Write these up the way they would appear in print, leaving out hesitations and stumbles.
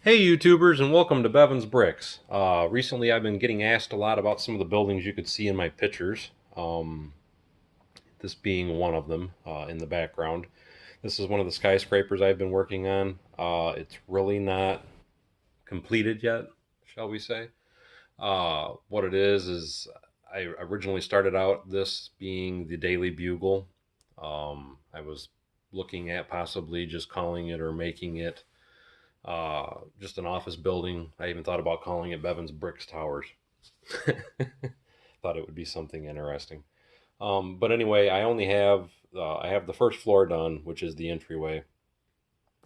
Hey YouTubers, and welcome to Bevins Bricks. Recently I've been getting asked a lot about some of the buildings you could see in my pictures, this being one of them in the background. This is one of the skyscrapers I've been working on. It's really not completed yet, shall we say. What it is I originally started out this being the Daily Bugle. I was looking at possibly just calling it or making it just an office building. I even thought about calling it Bevins Bricks Towers. Thought it would be something interesting. But anyway, I have the first floor done, which is the entryway.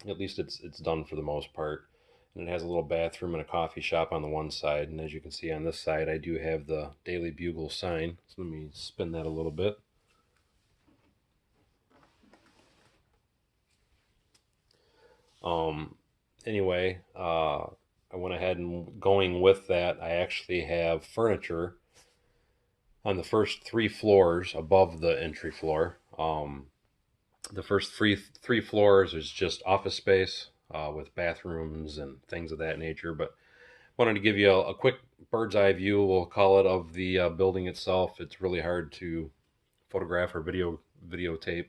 At least it's done for the most part, and it has a little bathroom and a coffee shop on the one side. And as you can see on this side, I do have the Daily Bugle sign. So let me spin that a little bit. Um, anyway, I went ahead and going with that. I actually have furniture on the first three floors above the entry floor. The first three floors is just office space with bathrooms and things of that nature. But wanted to give you a quick bird's eye view, we'll call it, of the building itself. It's really hard to photograph or videotape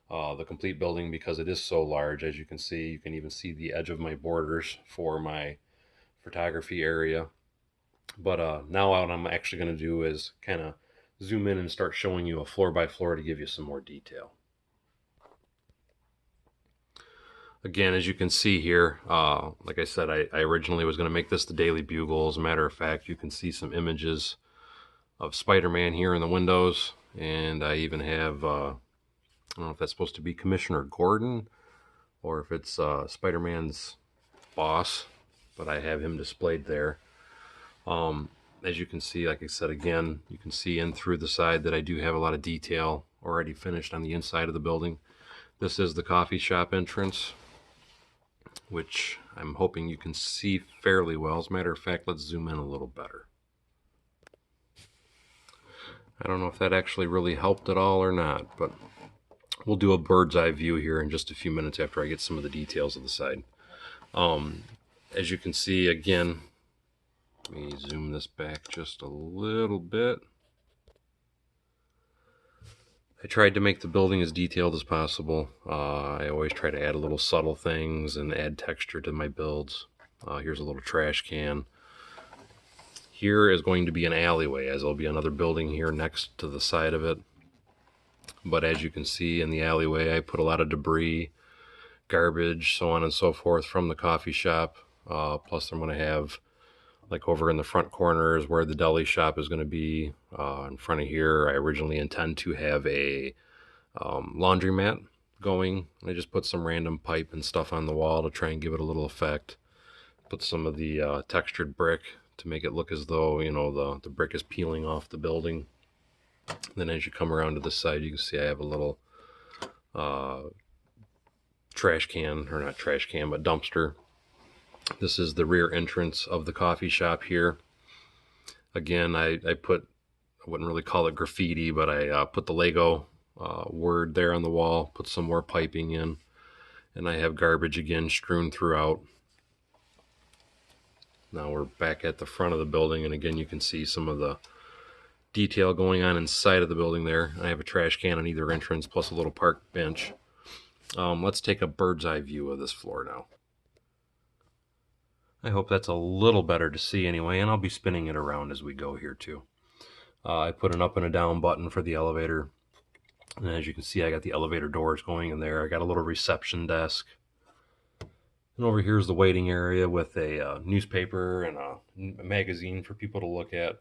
the complete building because it is so large. As you can see, you can even see the edge of my borders for my photography area. But now what I'm actually going to do is kind of zoom in and start showing you a floor by floor to give you some more detail. Again, as you can see here, like I said, I originally was going to make this the Daily Bugle. As a matter of fact, you can see some images of Spider-Man here in the windows, and I even have, I don't know if that's supposed to be Commissioner Gordon or if it's Spider-Man's boss, but I have him displayed there. As you can see, like I said, again, you can see in through the side that I do have a lot of detail already finished on the inside of the building. This is the coffee shop entrance, which I'm hoping you can see fairly well. As a matter of fact, let's zoom in a little better. I don't know if that actually really helped at all or not, but we'll do a bird's eye view here in just a few minutes after I get some of the details of the side. As you can see, again, let me zoom this back just a little bit. I tried to make the building as detailed as possible. I always try to add a little subtle things and add texture to my builds. Here's a little trash can. Here is going to be an alleyway, as there'll be another building here next to the side of it. But as you can see in the alleyway, I put a lot of debris, garbage, so on and so forth from the coffee shop. Plus I'm going to have, like over in the front corners where the deli shop is going to be, in front of here, I originally intend to have a laundromat going. I just put some random pipe and stuff on the wall to try and give it a little effect. Put some of the textured brick to make it look as though, you know, the brick is peeling off the building. Then as you come around to this side, you can see I have a little trash can, or not trash can, but dumpster. This is the rear entrance of the coffee shop here. Again, I wouldn't really call it graffiti, but I put the Lego word there on the wall, put some more piping in, and I have garbage again strewn throughout. Now we're back at the front of the building, and again you can see some of the detail going on inside of the building there. I have a trash can on either entrance, plus a little park bench. Let's take a bird's eye view of this floor now. I hope that's a little better to see anyway, and I'll be spinning it around as we go here too. I put an up and a down button for the elevator. And as you can see, I got the elevator doors going in there. I got a little reception desk. And over here is the waiting area with a newspaper and a magazine for people to look at.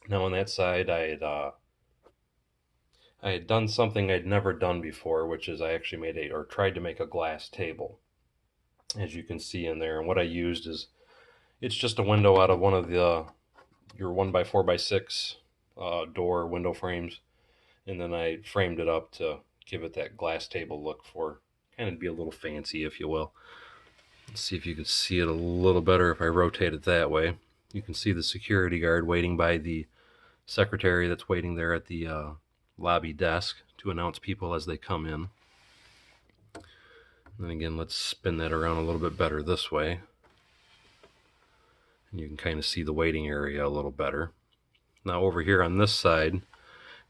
Now on that side, I had done something I'd never done before, which is I actually tried to make a glass table, as you can see in there. And what I used is, it's just a window out of one of your 1x4x6 door window frames. And then I framed it up to give it that glass table look, for kind of be a little fancy, if you will. Let's see if you can see it a little better if I rotate it that way. You can see the security guard waiting by the secretary that's waiting there at the lobby desk to announce people as they come in. And again, let's spin that around a little bit better this way. And you can kind of see the waiting area a little better. Now over here on this side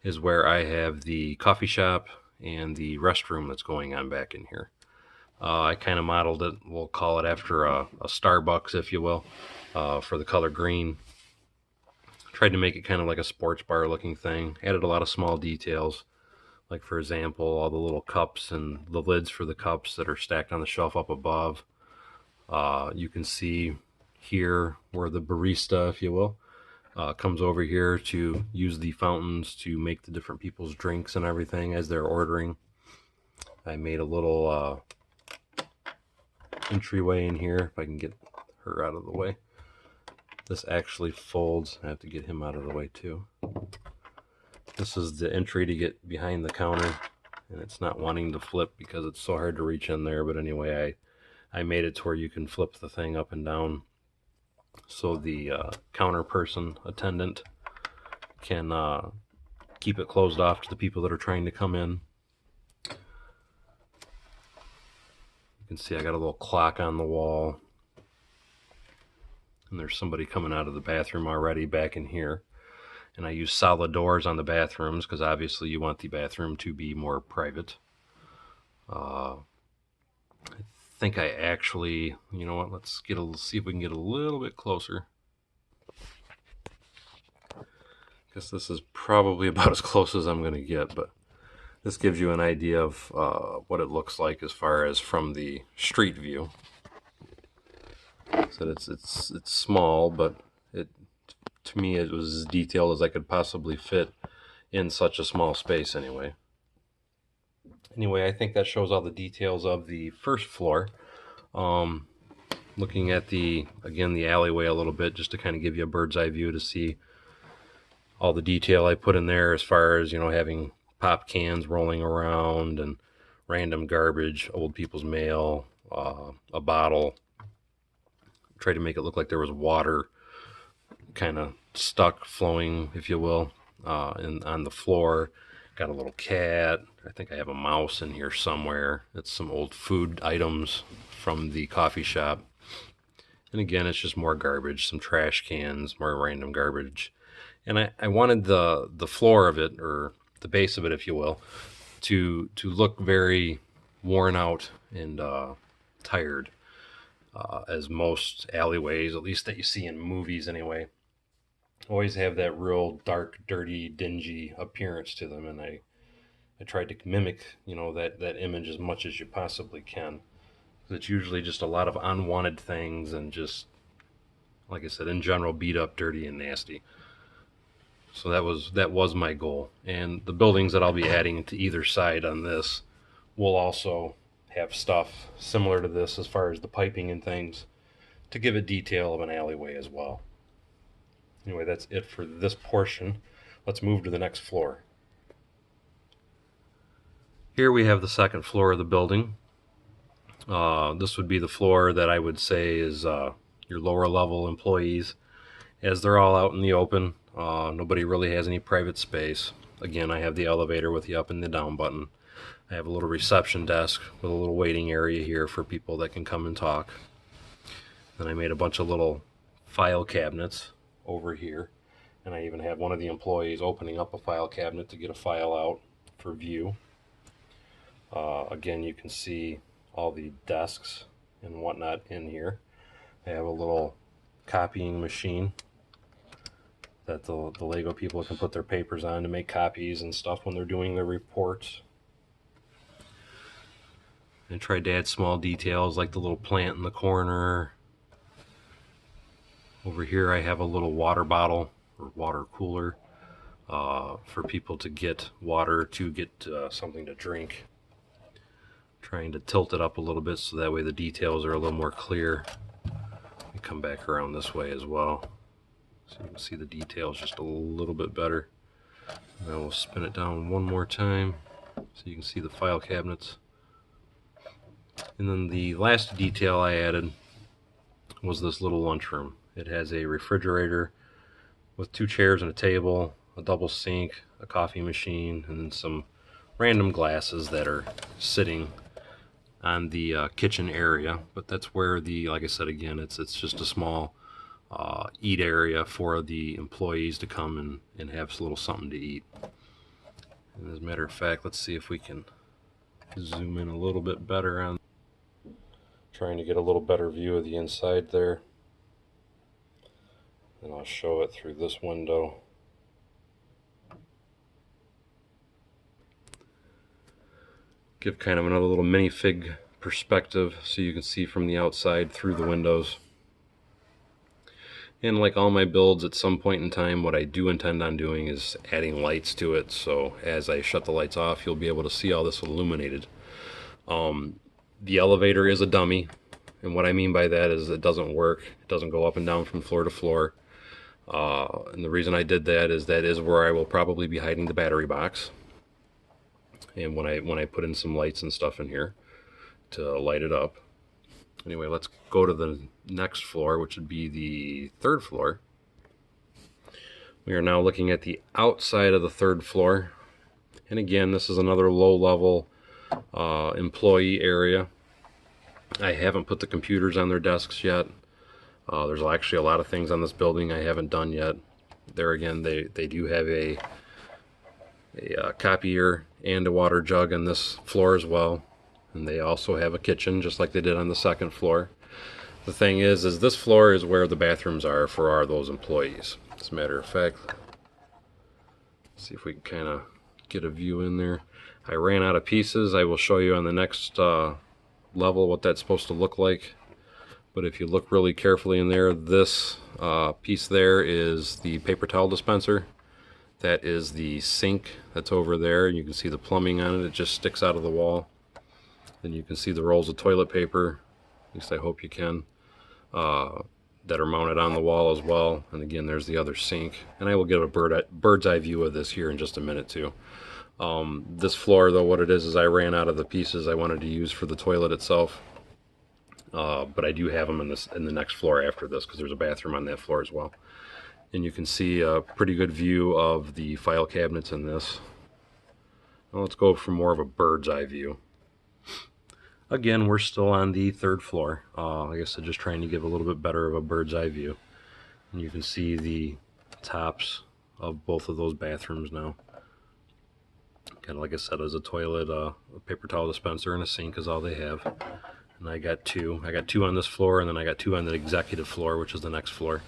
is where I have the coffee shop and the restroom that's going on back in here. I kind of modeled it, we'll call it after a Starbucks, if you will, for the color green. Tried to make it kind of like a sports bar looking thing. Added a lot of small details, like for example, all the little cups and the lids for the cups that are stacked on the shelf up above. You can see here where the barista, if you will, comes over here to use the fountains to make the different people's drinks and everything as they're ordering. I made a little entryway in here, if I can get her out of the way. This actually folds. I have to get him out of the way too. This is the entry to get behind the counter, and it's not wanting to flip because it's so hard to reach in there. But anyway, I made it to where you can flip the thing up and down so the counter person, attendant, can keep it closed off to the people that are trying to come in. You can see I got a little clock on the wall, and there's somebody coming out of the bathroom already back in here. And I use solid doors on the bathrooms because obviously you want the bathroom to be more private. I think I actually, you know what, let's see if we can get a little bit closer. Guess this is probably about as close as I'm going to get, but this gives you an idea of what it looks like as far as from the street view. So it's small, but to me it was as detailed as I could possibly fit in such a small space anyway. Anyway, I think that shows all the details of the first floor. Looking at the alleyway a little bit, just to kind of give you a bird's eye view to see all the detail I put in there as far as, having pop cans rolling around and random garbage, old people's mail, a bottle. Tried to make it look like there was water kind of stuck, flowing, if you will, on the floor. Got a little cat. I think I have a mouse in here somewhere. It's some old food items from the coffee shop. And again, it's just more garbage, some trash cans, more random garbage. And I wanted the floor of it, or the base of it, if you will, to look very worn out and tired, as most alleyways, at least that you see in movies anyway, always have that real dark, dirty, dingy appearance to them. And I tried to mimic, that image as much as you possibly can. It's usually just a lot of unwanted things and just, like I said, in general, beat up, dirty, and nasty. So that was my goal. And the buildings that I'll be adding to either side on this will also have stuff similar to this as far as the piping and things to give it detail of an alleyway as well. Anyway, that's it for this portion. Let's move to the next floor. Here we have the second floor of the building. This would be the floor that I would say is your lower level employees, as they're all out in the open. Nobody really has any private space. Again, I have the elevator with the up and the down button. I have a little reception desk with a little waiting area here for people that can come and talk. Then I made a bunch of little file cabinets over here, and I even have one of the employees opening up a file cabinet to get a file out for view. Again, you can see all the desks and whatnot in here. I have a little copying machine that the Lego people can put their papers on to make copies and stuff when they're doing their reports. I tried to add small details like the little plant in the corner. Over here I have a little water bottle or water cooler for people to get water, to get something to drink. Trying to tilt it up a little bit so that way the details are a little more clear. Let me come back around this way as well, so you can see the details just a little bit better. And I will spin it down one more time so you can see the file cabinets. And then the last detail I added was this little lunchroom. It has a refrigerator with 2 chairs and a table, a double sink, a coffee machine, and then some random glasses that are sitting on the kitchen area, but that's where like I said again, it's just a small eat area for the employees to come and have a little something to eat. And as a matter of fact, let's see if we can zoom in a little bit better on, trying to get a little better view of the inside there. And I'll show it through this window. Give kind of another little minifig perspective so you can see from the outside through the windows. And like all my builds, at some point in time, what I do intend on doing is adding lights to it. So as I shut the lights off, you'll be able to see all this illuminated. The elevator is a dummy. And what I mean by that is it doesn't work. It doesn't go up and down from floor to floor. And the reason I did that is where I will probably be hiding the battery box. And when I put in some lights and stuff in here to light it up. Anyway, let's go to the next floor, which would be the third floor. We are now looking at the outside of the third floor. And again, this is another low-level employee area. I haven't put the computers on their desks yet. There's actually a lot of things on this building I haven't done yet. There again, they do have a copier and a water jug on this floor as well. And they also have a kitchen, just like they did on the second floor. The thing is this floor is where the bathrooms are for those employees. As a matter of fact, let's see if we can kind of get a view in there. I ran out of pieces. I will show you on the next level what that's supposed to look like. But if you look really carefully in there, this piece there is the paper towel dispenser. That is the sink that's over there. You can see the plumbing on it. It just sticks out of the wall. Then you can see the rolls of toilet paper, at least I hope you can, that are mounted on the wall as well. And again, there's the other sink. And I will give a bird's eye view of this here in just a minute too. This floor, though, what it is I ran out of the pieces I wanted to use for the toilet itself. But I do have them in the next floor after this, because there's a bathroom on that floor as well. And you can see a pretty good view of the file cabinets in this. Now let's go for more of a bird's eye view. Again, we're still on the third floor. Like I said, just trying to give a little bit better of a bird's eye view. And you can see the tops of both of those bathrooms now. Kind of like I said, as a toilet, a paper towel dispenser, and a sink is all they have. And I got two. I got two on this floor, and then I got two on the executive floor, which is the next floor.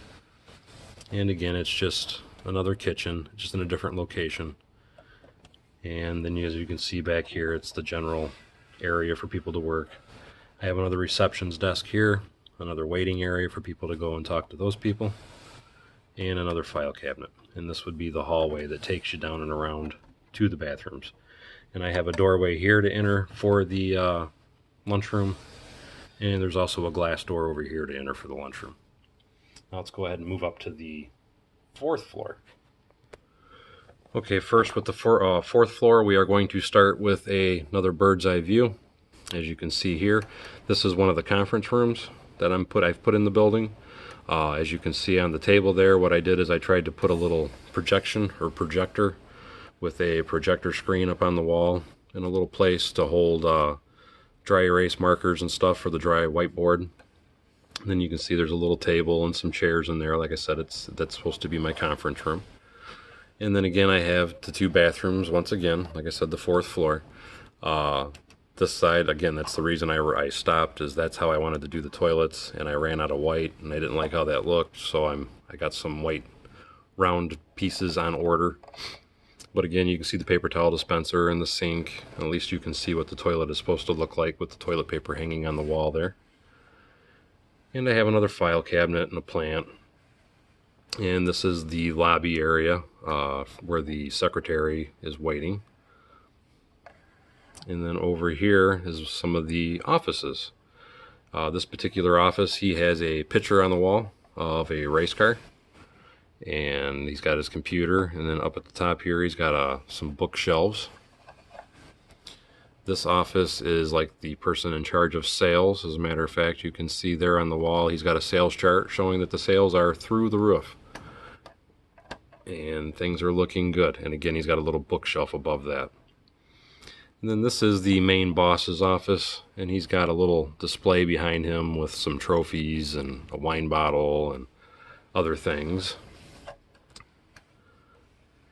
And again, it's just another kitchen, just in a different location. And then as you can see back here, it's the general area for people to work. I have another receptions desk here, another waiting area for people to go and talk to those people, and another file cabinet. And this would be the hallway that takes you down and around to the bathrooms. And I have a doorway here to enter for the lunchroom, and there's also a glass door over here to enter for the lunchroom. Now let's go ahead and move up to the fourth floor. Okay, first with the fourth floor, we are going to start with another bird's eye view. As you can see here, this is one of the conference rooms that I've put in the building. As you can see on the table there, what I did is I tried to put a little projection or projector with a projector screen up on the wall and a little place to hold dry erase markers and stuff for the dry whiteboard. And then you can see there's a little table and some chairs in there. Like I said, that's supposed to be my conference room. And then again, I have the two bathrooms once again, like I said, the fourth floor. This side, again, that's the reason I stopped, is that's how I wanted to do the toilets, and I ran out of white, and I didn't like how that looked, so I got some white round pieces on order. But again, you can see the paper towel dispenser and the sink. At least you can see what the toilet is supposed to look like with the toilet paper hanging on the wall there. And I have another file cabinet and a plant. And this is the lobby area where the secretary is waiting. And then over here is some of the offices. This particular office, he has a picture on the wall of a race car. And he's got his computer. And then up at the top here, he's got some bookshelves. This office is like the person in charge of sales. As a matter of fact, you can see there on the wall, he's got a sales chart showing that the sales are through the roof. And things are looking good. And again, he's got a little bookshelf above that. And then this is the main boss's office, and he's got a little display behind him with some trophies and a wine bottle and other things.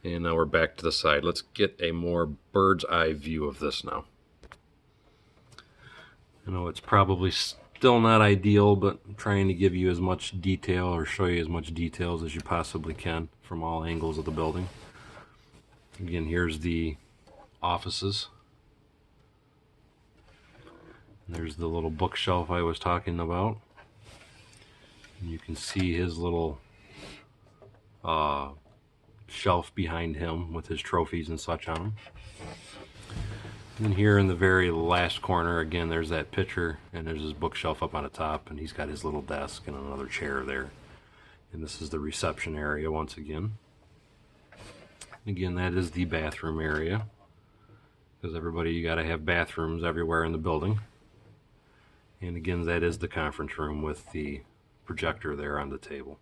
And now we're back to the side. Let's get a more bird's eye view of this now. I know it's probably still not ideal, but I'm trying to give you as much detail or show you as much details as you possibly can from all angles of the building. Again, here's the offices. And there's the little bookshelf I was talking about. And you can see his little shelf behind him with his trophies and such on him. And here in the very last corner, again, there's that picture, and there's his bookshelf up on the top, and he's got his little desk and another chair there. And this is the reception area once again. Again, that is the bathroom area, because everybody, you got to have bathrooms everywhere in the building. And again, that is the conference room with the projector there on the table.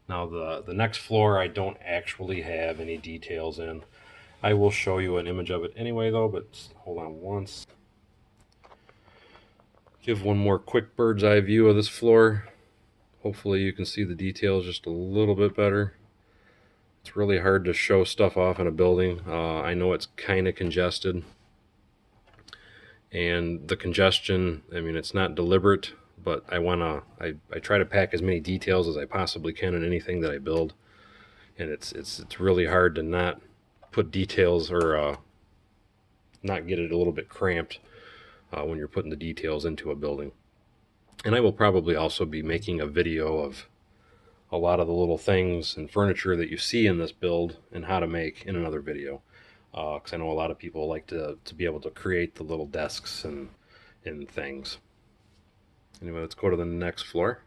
Now the next floor I don't actually have any details in. I will show you an image of it anyway though, but hold on once. Give one more quick bird's eye view of this floor. Hopefully you can see the details just a little bit better. It's really hard to show stuff off in a building. I know it's kind of congested. And the congestion, I mean, it's not deliberate, but I try to pack as many details as I possibly can in anything that I build. And it's really hard to not put details or not get it a little bit cramped when you're putting the details into a building. And I will probably also be making a video of a lot of the little things and furniture that you see in this build and how to make in another video. Because I know a lot of people like to be able to create the little desks and things. Anyway, let's go to the next floor.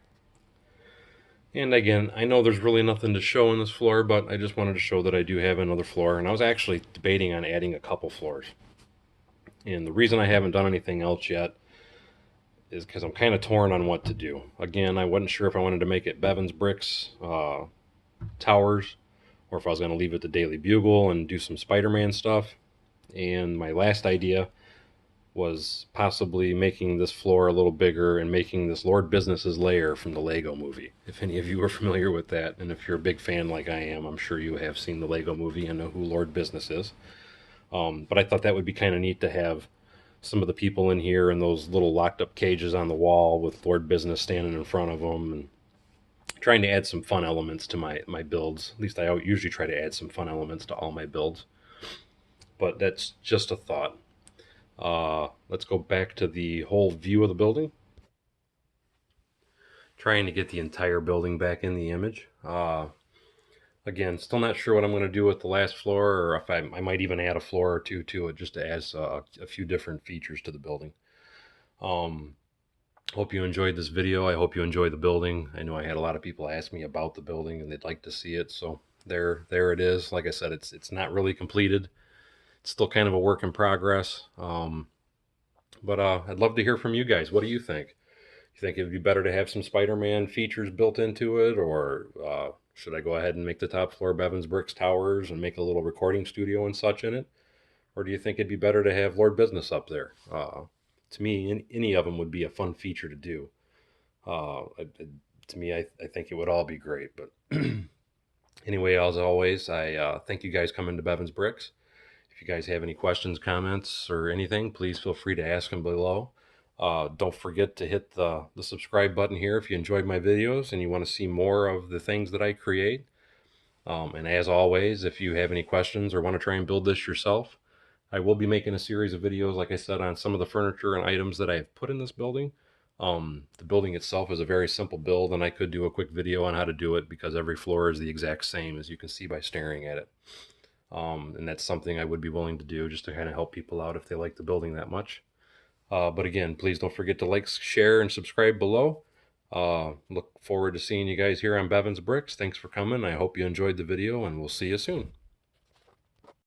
And again, I know there's really nothing to show in this floor, but I just wanted to show that I do have another floor. And I was actually debating on adding a couple floors. And the reason I haven't done anything else yet is because I'm kind of torn on what to do. Again, I wasn't sure if I wanted to make it Bevins bricks, towers, or if I was going to leave it the Daily Bugle and do some Spiderman stuff. And my last idea was possibly making this floor a little bigger and making this Lord Business's lair from the Lego movie. If any of you are familiar with that, and if you're a big fan like I am, I'm sure you have seen the Lego movie and know who Lord Business is. But I thought that would be kind of neat to have some of the people in here in those little locked up cages on the wall with Lord Business standing in front of them, and trying to add some fun elements to my builds. At least I usually try to add some fun elements to all my builds. But that's just a thought. Let's go back to the whole view of the building. Trying to get the entire building back in the image. Again, still not sure what I'm going to do with the last floor, or if I might even add a floor or two to it just to add a few different features to the building. Hope you enjoyed this video. I hope you enjoyed the building. I know I had a lot of people ask me about the building and they'd like to see it, so there it is. Like I said, it's not really completed. It's still kind of a work in progress. But I'd love to hear from you guys. What do you think? You think it would be better to have some Spider-Man features built into it, or should I go ahead and make the top floor Bevins Bricks Towers and make a little recording studio and such in it? Or do you think it'd be better to have Lord Business up there? To me, any of them would be a fun feature to do. To me, I think it would all be great. But anyway, as always, I thank you guys coming to Bevins Bricks. If you guys have any questions, comments, or anything, please feel free to ask them below. Don't forget to hit the subscribe button here if you enjoyed my videos and you want to see more of the things that I create. And as always, if you have any questions or want to try and build this yourself, I will be making a series of videos, like I said, on some of the furniture and items that I have put in this building. The building itself is a very simple build, and I could do a quick video on how to do it because every floor is the exact same, as you can see by staring at it. And that's something I would be willing to do just to kind of help people out if they like the building that much. But again, please don't forget to like, share, and subscribe below. Look forward to seeing you guys here on Bevins Bricks. Thanks for coming. I hope you enjoyed the video, and we'll see you soon.